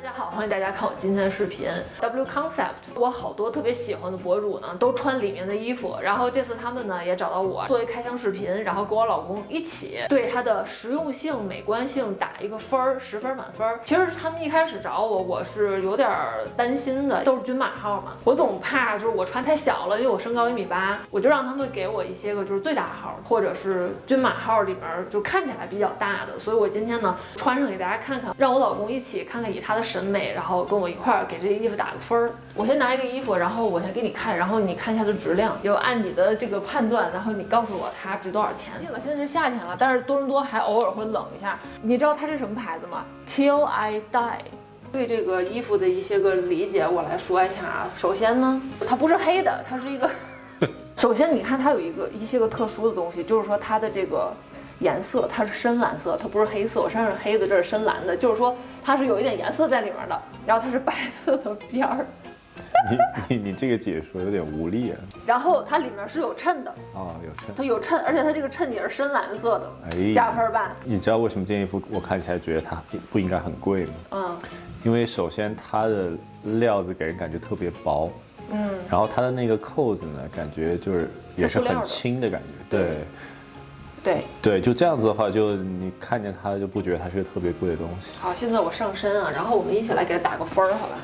家好，欢迎大家看我今天的视频。W Concept， 我好多特别喜欢的博主呢，都穿里面的衣服。然后这次他们呢也找到我作为开箱视频，然后跟我老公一起对它的实用性、美观性打一个分儿，10分满分。其实他们一开始找我，我是有点担心的，都是均码号嘛，我总怕就是我穿太小了，因为我身高1.8米，我就让他们给我一些个就是最大号，或者是均码号里面就看起来比较大的。所以我今天呢穿上给大家看看，让我老公一起看看以他的审美，然后跟我一块儿给这个衣服打个分儿。我先拿一个衣服，然后我先给你看，然后你看一下它的质量，就按你的这个判断，然后你告诉我它值多少钱。现在是夏天了，但是多伦多还偶尔会冷一下。你知道它是什么牌子吗 ？Till I Die。对这个衣服的一些个理解，我来说一下啊。首先呢，它不是黑的，它是一个。首先你看它有一些个特殊的东西，就是说它的这个颜色它是深蓝色，它不是黑色。我身上是黑的，这是深蓝的，就是说它是有一点颜色在里面的。然后它是白色的边儿。你这个解说有点无力啊。然后它里面是有衬的哦，有衬，它有衬，而且它这个衬也是深蓝色的，加分吧。你知道为什么这件衣服我看起来觉得它不应该很贵吗？因为首先它的料子给人感觉特别薄，然后它的那个扣子呢，感觉就是也是很轻的感觉，对，就这样子的话，就你看见它就不觉得它是个特别贵的东西。好，现在我上身啊，然后我们一起来给它打个分儿，好吧？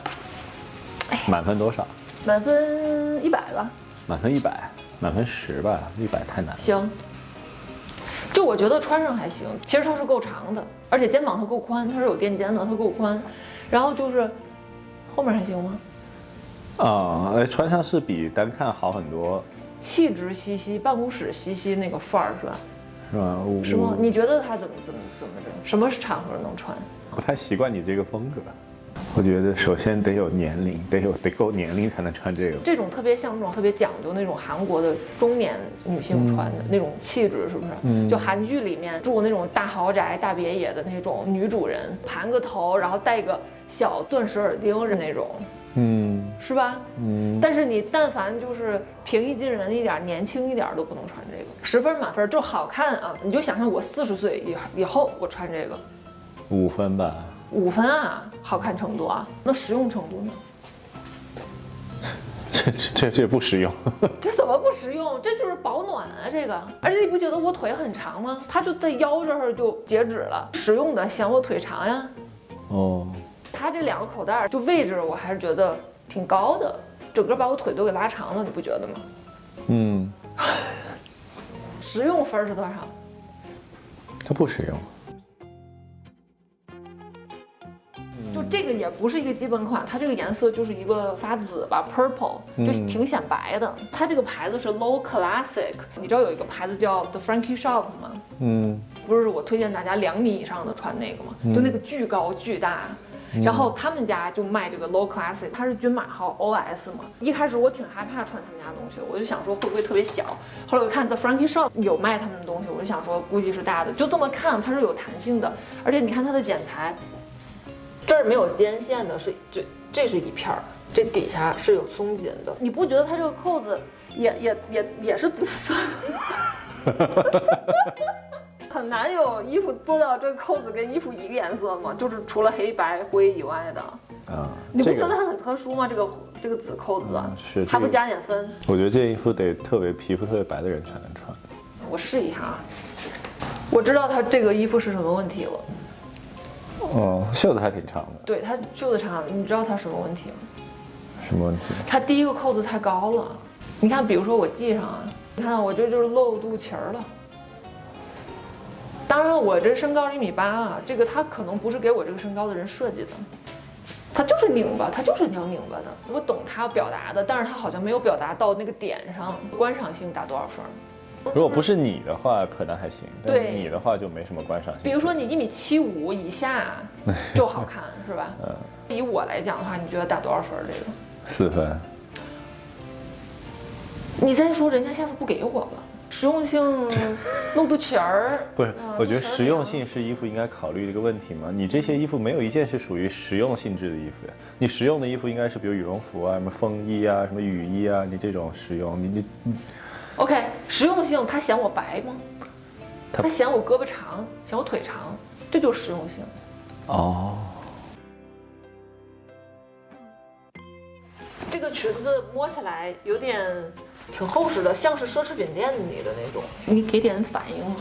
满分多少？满分100吧。满分100，满分10吧，100太难了。行，就我觉得穿上还行，其实它是够长的，而且肩膀它够宽，它是有垫肩的，它够宽。然后就是后面还行吗？穿上是比单看好很多，气质兮兮，办公室兮兮那个范儿是吧？是吧？是吗？你觉得它怎么着？什么场合能穿？不太习惯你这个风格。我觉得首先得有年龄，得够年龄才能穿这个。这种特别像这种特别讲究那种韩国的中年女性穿的那种气质，是不是？就韩剧里面住那种大豪宅、大别野的那种女主人，盘个头，然后戴个小钻石耳钉是那种，是吧？但是你但凡就是平易近人一点、年轻一点都不能穿这个。10分满分就好看啊！你就想象我40岁以后我穿这个，5分吧。5分啊，好看程度啊，那实用程度呢？这不实用。这怎么不实用？这就是保暖啊，这个。而且你不觉得我腿很长吗？它就在腰这儿就截止了，实用的显我腿长呀。它这2个口袋就位置我还是觉得挺高的，整个把我腿都给拉长了，你不觉得吗？实用分是多少？它不实用。就这个也不是一个基本款，它这个颜色就是一个发紫吧 ，purple， 就挺显白的。它这个牌子是 Low Classic， 你知道有一个牌子叫 The Frankie Shop 吗？不是我推荐大家2米以上的穿那个吗？就那个巨高巨大。然后他们家就卖这个 Low Classic， 它是均码号 OS 嘛。一开始我挺害怕穿他们家的东西，我就想说会不会特别小。后来我看 The Frankie Shop 有卖他们的东西，我就想说估计是大的。就这么看它是有弹性的，而且你看它的剪裁。这儿没有肩线的，这是一片儿，这底下是有松紧的。你不觉得它这个扣子也是紫色？很难有衣服做到这个扣子跟衣服一个颜色吗？就是除了黑白灰以外的。你不觉得它很特殊吗？这个紫扣子，是还不加点分？我觉得这件衣服得皮肤特别白的人才能穿。我试一下啊，我知道它这个衣服是什么问题了。袖子还挺长的。对，它袖子长，你知道它什么问题吗？什么问题？它第一个扣子太高了。你看，比如说我系上啊，你看我这就是露肚脐儿了。当然，我这身高1.8米啊，这个它可能不是给我这个身高的人设计的，它就是拧巴，它就是要拧巴的。我懂它要表达的，但是它好像没有表达到那个点上。观赏性打多少分？如果不是你的话，可能还行。对，你的话就没什么观赏性。比如说你1.75米以下就好看，是吧？以我来讲的话，你觉得打多少分？这个4分。你再说，人家下次不给我了。实用性，露肚脐儿。不是，我觉得实用性是衣服应该考虑的一个问题嘛。你这些衣服没有一件是属于实用性质的衣服呀。你实用的衣服应该是比如羽绒服啊、什么风衣啊、什么雨衣啊，你这种实用，你。OK， 实用性，他嫌我白吗？他嫌我胳膊长，嫌我腿长，这就是实用性。这个裙子摸起来有点挺厚实的，像是奢侈品店里的那种。你给点反应吗？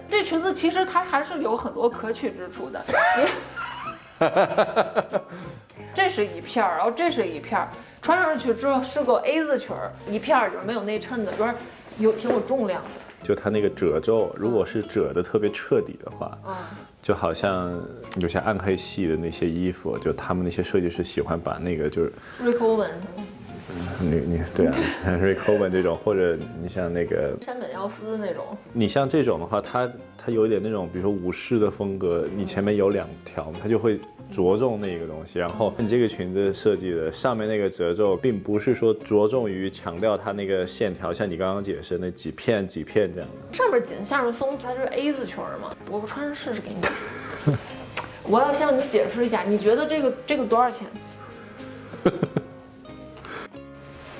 这裙子其实它还是有很多可取之处的。这是一片儿，然后这是一片儿，穿上去之后是个 A 字裙儿，一片儿就是没有内衬的，就是挺有重量的。就它那个褶皱，如果是褶的特别彻底的话，就好像有些暗黑系的那些衣服，就他们那些设计师喜欢把那个就是Rick Owens 是吗？你对啊，Rick Owens 这种，或者你像那个山本耀司那种，你像这种的话，它有一点那种，比如说武士的风格，你前面有2条，它就会着重那个东西。然后你这个裙子设计的上面那个褶皱，并不是说着重于强调它那个线条，像你刚刚解释那几片这样的。上面紧，下面松，它是 A 字裙嘛，我不穿上试试给你。我要向你解释一下，你觉得这个多少钱？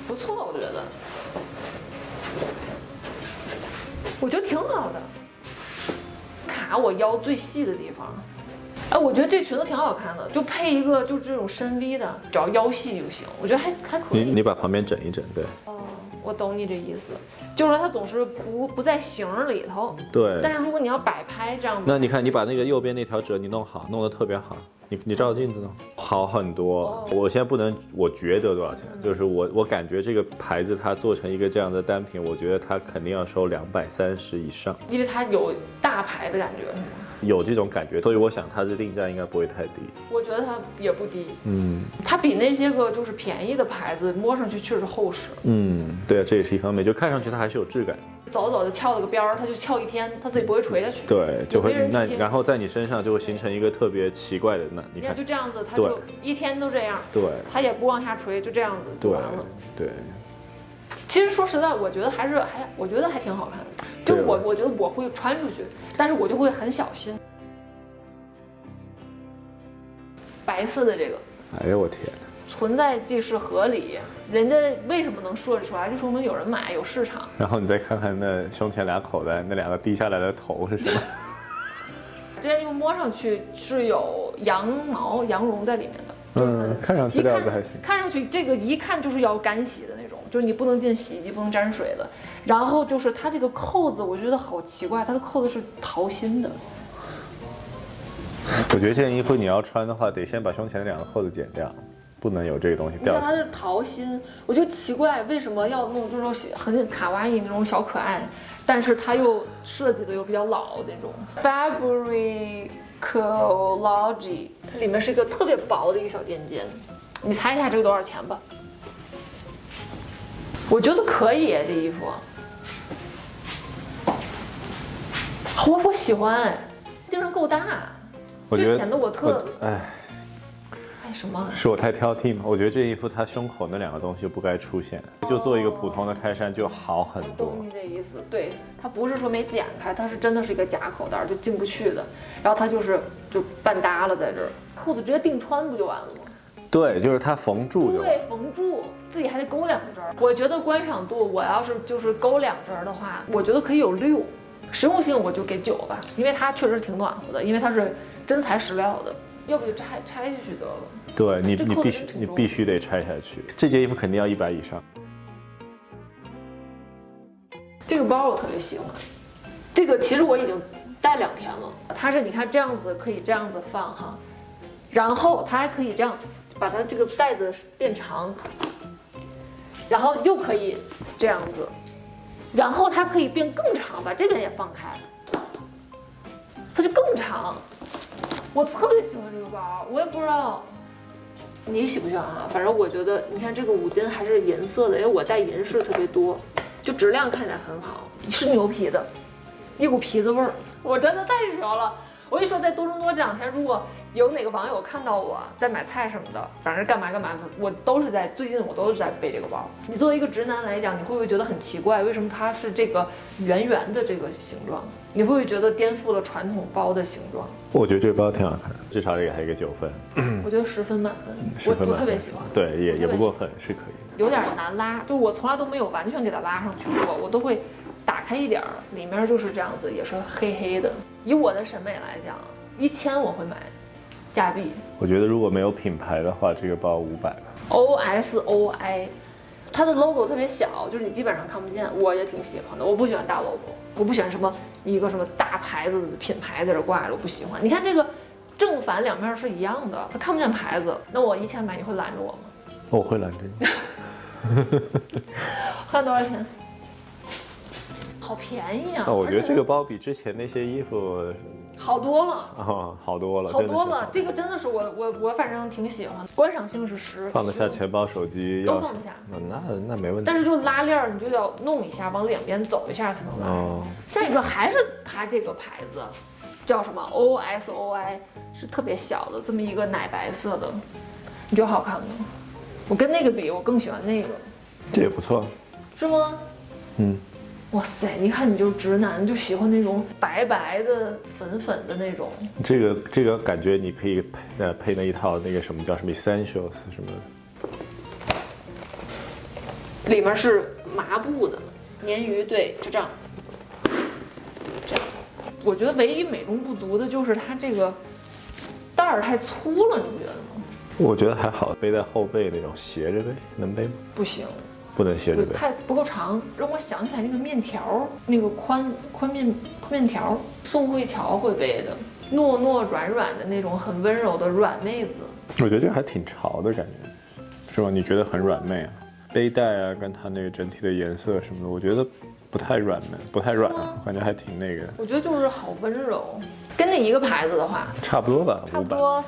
不错，我觉得挺好的，卡我腰最细的地方。哎，我觉得这裙子挺好看的，就配一个就是这种深 V 的，只要腰细就行，我觉得还可以。你把旁边整一整，对。哦，我懂你这意思，就是说它总是不在型里头。对。但是如果你要摆拍这样，那你看你把那个右边那条褶你弄好，弄得特别好。你照镜子呢，好很多。我现在不能，我觉得多少钱？就是我感觉这个牌子它做成一个这样的单品，我觉得它肯定要收230以上，因为它有大牌的感觉，是吗？有这种感觉，所以我想它的定价应该不会太低。我觉得它也不低，它比那些个就是便宜的牌子摸上去确实厚实。对啊，这也是一方面，就看上去它还是有质感。走就翘了个边儿，它就翘一天，它自己不会垂下去。对，就会然后在你身上就会形成一个特别奇怪的你看就这样子，它就一天都这样。对，它也不往下垂，就这样子就完了。对。其实说实在，我觉得我觉得还挺好看的。就我觉得我会穿出去，但是我就会很小心。白色的这个，哎呦我天！存在即是合理，人家为什么能设计出来，就说明有人买，有市场。然后你再看看那胸前2口袋，那2个低下来的头是什么？这件衣服摸上去是有羊绒在里面的，看上去料子还行。看上去这个一看就是要干洗的那种，就是你不能进洗衣机，不能沾水的。然后就是它这个扣子，我觉得好奇怪，它的扣子是桃心的。我觉得这件衣服你要穿的话，得先把胸前的2个扣子剪掉。不能有这个东西掉下来。你看它是桃心，我就奇怪为什么要弄这种很卡哇伊那种小可爱，但是它又设计的又比较老那种。Fabricology， 它里面是一个特别薄的一个小垫肩，你猜一下这个多少钱吧？我觉得可以，这衣服，我喜欢，精神够大，我觉得就显得我特什么？是我太挑剔吗？我觉得这衣服它胸口那2个东西就不该出现，就做一个普通的开衫就好很多。懂你这意思，对，它不是说没剪开，它是真的是一个假口袋，就进不去的。然后它就半搭了在这儿，裤子直接定穿不就完了吗？对，就是它缝住就。对，缝住，自己还得勾2针。我觉得观赏度，我要是就是勾2针的话，我觉得可以有6。实用性我就给9吧，因为它确实挺暖和的，因为它是真材实料的。要不就拆下去得了。对你必须得拆下去。这件衣服肯定要100以上。这个包我特别喜欢，这个其实我已经戴2天了。它是你看这样子可以这样子放哈，然后它还可以这样把它这个带子变长，然后又可以这样子，然后它可以变更长，把这边也放开，它就更长。我特别喜欢这个包，我也不知道你喜不喜欢哈，反正我觉得，你看这个5金还是银色的，因为我戴银饰特别多，就质量看起来很好，是牛皮的，一股皮子味儿，我真的太喜欢了。我跟你说，在多伦多这2天，如果有哪个网友看到我在买菜什么的，反正干嘛的，我都是在最近我都是在背这个包。你作为一个直男来讲，你会不会觉得很奇怪，为什么它是这个圆圆的这个形状？你会不会觉得颠覆了传统包的形状？我觉得这个包挺好看的，至少给它一个9分。我觉得10分满分，我特别喜欢。对，也不过分，是可以的。有点难拉，就我从来都没有完全给它拉上去过，我都会打开一点儿，里面就是这样子，也是黑黑的。以我的审美来讲，1000我会买，加币。我觉得如果没有品牌的话，这个包500吧。OSOI， 它的 logo 特别小，就是你基本上看不见。我也挺喜欢的，我不喜欢大 logo， 我不喜欢什么一个什么大牌子的品牌在这挂着，我不喜欢。你看这个正反两面是一样的，它看不见牌子。那我1000买，你会拦着我吗？我会拦着你。换多少钱？好便宜啊！我觉得这个包比之前那些衣服好多了。好多了，好多了。这个真的是我反正挺喜欢，观赏性是10，放得下钱包、手机，都放得下。那没问题。但是就拉链儿，你就要弄一下，往两边走一下才能拉。下一个还是它这个牌子，叫什么 OSOI， 是特别小的这么一个奶白色的，你觉得好看吗？我跟那个比，我更喜欢那个。这也不错，是吗？嗯。哇塞，你看你就是直男，就喜欢那种白白的、粉粉的那种。这个感觉你可以配那一套那个什么叫什么 Essentials 什么的，里面是麻布的鲶鱼，对，就这样。这样，我觉得唯一美中不足的就是它这个带儿太粗了，你不觉得吗？我觉得还好，背在后背那种斜着背，能背吗？不行。不能斜着背，太不够长，让我想起来那个面条，那个宽面条，宋慧乔会背的，糯糯软软的那种很温柔的软妹子。我觉得这还挺潮的感觉，是吧？你觉得很软妹啊？背带啊，跟它那个整体的颜色什么的，我觉得不太软的，不太软，感觉还挺那个。我觉得就是好温柔，跟那一个牌子的话，差不多吧，差不多。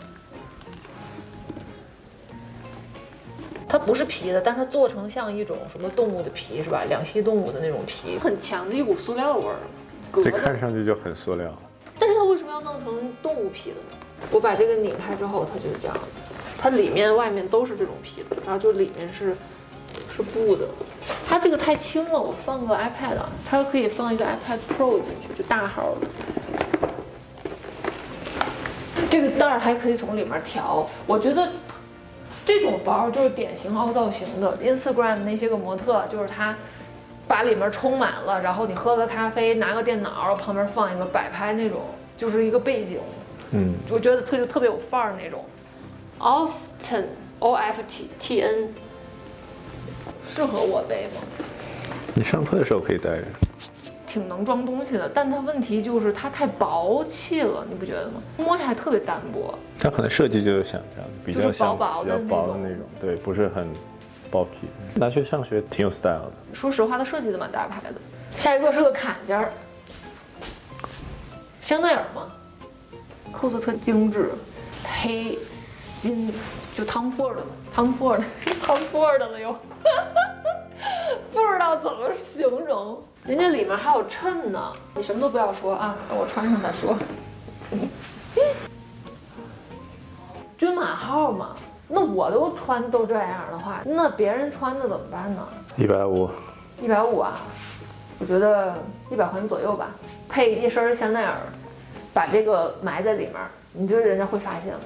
它不是皮的，但是它做成像一种什么动物的皮是吧？两栖动物的那种皮，很强的一股塑料味儿，这看上去就很塑料。但是它为什么要弄成动物皮的呢？我把这个拧开之后，它就是这样子，它里面外面都是这种皮的，然后就里面是布的。它这个太轻了，我放个 iPad， 它可以放一个 iPad Pro 进去，就大号的。这个带儿还可以从里面调，我觉得。这种包就是典型凹造型的 ，Instagram 那些个模特就是他把里面充满了，然后你喝个咖啡，拿个电脑，旁边放一个摆拍那种，就是一个背景。我觉得特别有范儿那种。Often OFTN 适合我背吗？你上课的时候可以带着。挺能装东西的，但它问题就是它太薄气了，你不觉得吗？摸起来特别单薄。它可能设计就是想这样，比较薄薄的那种，对，不是很 bulky。拿去上学挺有 style 的。说实话，它设计的蛮大牌的。下一个是个坎肩儿，香奈儿嘛，扣子特精致，黑金，就Tom Ford的了又，不知道怎么形容。人家里面还有衬呢，你什么都不要说啊，让我穿上再说。均码号嘛，那我都穿都这样的话，那别人穿的怎么办呢？150啊，我觉得100块钱左右吧，配一身香奈儿，把这个埋在里面，你觉得人家会发现吗？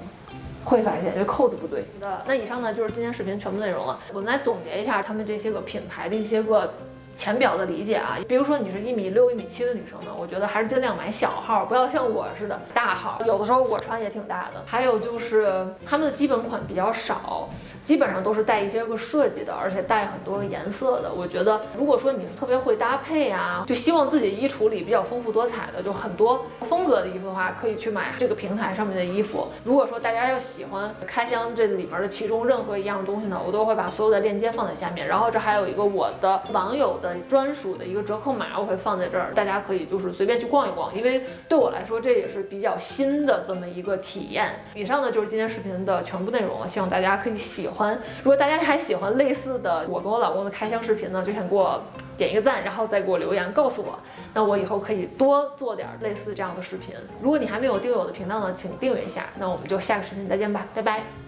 会发现这扣子不对。那以上呢就是今天视频全部内容了，我们来总结一下他们这些个品牌的一些个浅表的理解啊，比如说你是1.6米、1.7米的女生呢，我觉得还是尽量买小号，不要像我似的大号，有的时候我穿也挺大的。还有就是他们的基本款比较少，基本上都是带一些个设计的，而且带很多颜色的。我觉得如果说你是特别会搭配啊，就希望自己衣橱里比较丰富多彩的，就很多风格的衣服的话，可以去买这个平台上面的衣服。如果说大家要喜欢开箱这里面的其中任何一样东西呢，我都会把所有的链接放在下面，然后这还有一个我的网友的专属的一个折扣码，我会放在这儿，大家可以就是随便去逛一逛，因为对我来说这也是比较新的这么一个体验。以上呢就是今天视频的全部内容了，希望大家可以喜欢。如果大家还喜欢类似的我跟我老公的开箱视频呢，就想给我点一个赞，然后再给我留言告诉我，那我以后可以多做点类似这样的视频。如果你还没有订阅我的频道呢，请订阅一下。那我们就下个视频再见吧，拜拜。